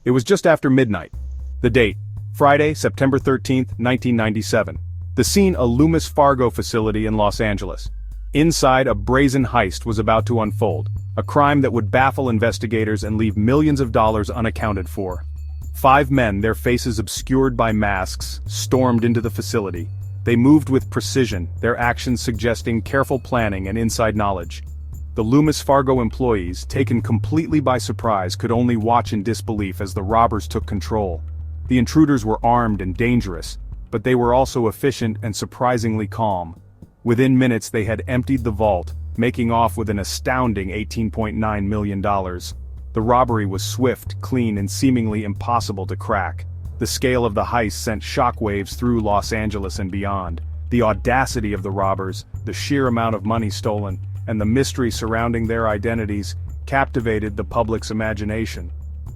It was just after midnight. The date, Friday, September 13, 1997. The scene, a Loomis Fargo facility in Los Angeles. Inside, a brazen heist was about to unfold, a crime that would baffle investigators and leave millions of dollars unaccounted for. 5 men, their faces obscured by masks, stormed into the facility. They moved with precision, their actions suggesting careful planning and inside knowledge. The Loomis Fargo employees, taken completely by surprise, could only watch in disbelief as the robbers took control. The intruders were armed and dangerous, but they were also efficient and surprisingly calm. Within minutes they had emptied the vault, making off with an astounding $18.9 million. The robbery was swift, clean, and seemingly impossible to crack. The scale of the heist sent shockwaves through Los Angeles and beyond. The audacity of the robbers, the sheer amount of money stolen, and the mystery surrounding their identities captivated the public's imagination.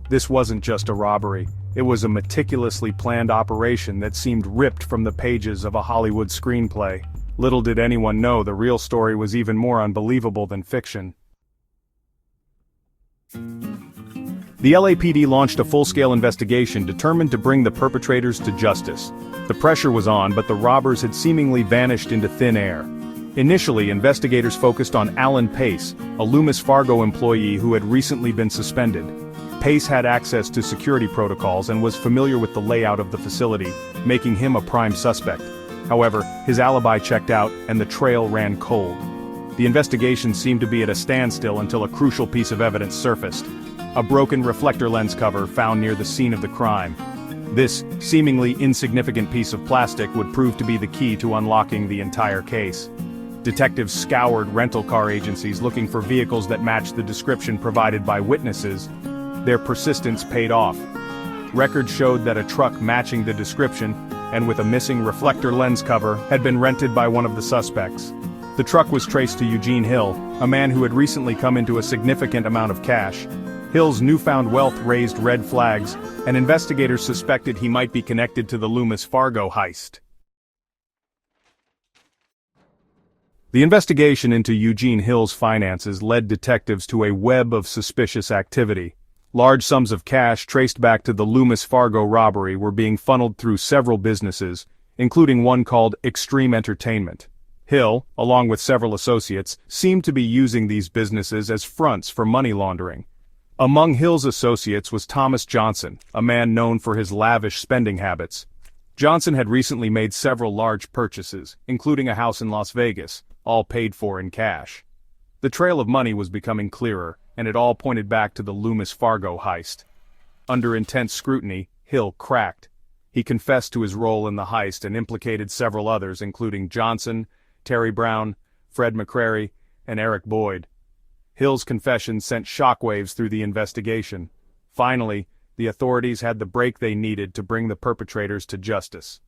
This wasn't just a robbery, it was a meticulously planned operation that seemed ripped from the pages of a Hollywood screenplay. Little did anyone know the real story was even more unbelievable than fiction. The LAPD launched a full-scale investigation determined to bring the perpetrators to justice. The pressure was on, but the robbers had seemingly vanished into thin air. Initially, investigators focused on Alan Pace, a Loomis Fargo employee who had recently been suspended. Pace had access to security protocols and was familiar with the layout of the facility, making him a prime suspect. However, his alibi checked out and the trail ran cold. The investigation seemed to be at a standstill until a crucial piece of evidence surfaced: a broken reflector lens cover found near the scene of the crime. This seemingly insignificant piece of plastic would prove to be the key to unlocking the entire case. Detectives scoured rental car agencies looking for vehicles that matched the description provided by witnesses. Their persistence paid off. Records showed that a truck matching the description, and with a missing reflector lens cover, had been rented by one of the suspects. The truck was traced to Eugene Hill, a man who had recently come into a significant amount of cash. Hill's newfound wealth raised red flags, and investigators suspected he might be connected to the Loomis Fargo heist. The investigation into Eugene Hill's finances led detectives to a web of suspicious activity. Large sums of cash traced back to the Loomis Fargo robbery were being funneled through several businesses, including one called Extreme Entertainment. Hill, along with several associates, seemed to be using these businesses as fronts for money laundering. Among Hill's associates was Thomas Johnson, a man known for his lavish spending habits. Johnson had recently made several large purchases, including a house in Las Vegas, all paid for in cash. The trail of money was becoming clearer, and it all pointed back to the Loomis Fargo heist. Under intense scrutiny, Hill cracked. He confessed to his role in the heist and implicated several others, including Johnson, Terry Brown, Fred McCrary, and Eric Boyd. Hill's confession sent shockwaves through the investigation. Finally, the authorities had the break they needed to bring the perpetrators to justice.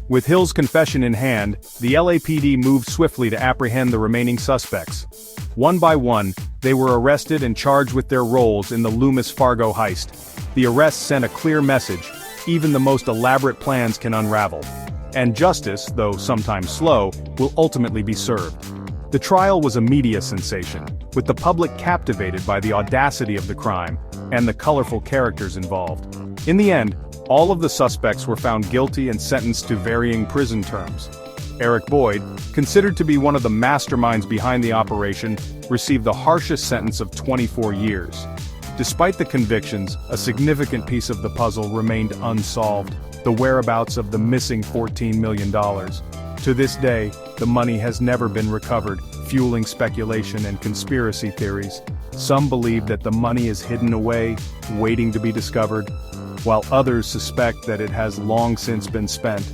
With Hill's confession in hand, the LAPD moved swiftly to apprehend the remaining suspects. One by one, they were arrested and charged with their roles in the Loomis Fargo heist. The arrests sent a clear message: even the most elaborate plans can unravel. And justice, though sometimes slow, will ultimately be served. The trial was a media sensation, with the public captivated by the audacity of the crime and the colorful characters involved. In the end, all of the suspects were found guilty and sentenced to varying prison terms. Eric Boyd, considered to be one of the masterminds behind the operation, received the harshest sentence of 24 years. Despite the convictions, a significant piece of the puzzle remained unsolved: the whereabouts of the missing $14 million. To this day, the money has never been recovered, fueling speculation and conspiracy theories. Some believe that the money is hidden away, waiting to be discovered, while others suspect that it has long since been spent.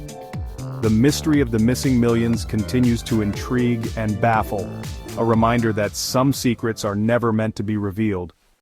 The mystery of the missing millions continues to intrigue and baffle, a reminder that some secrets are never meant to be revealed.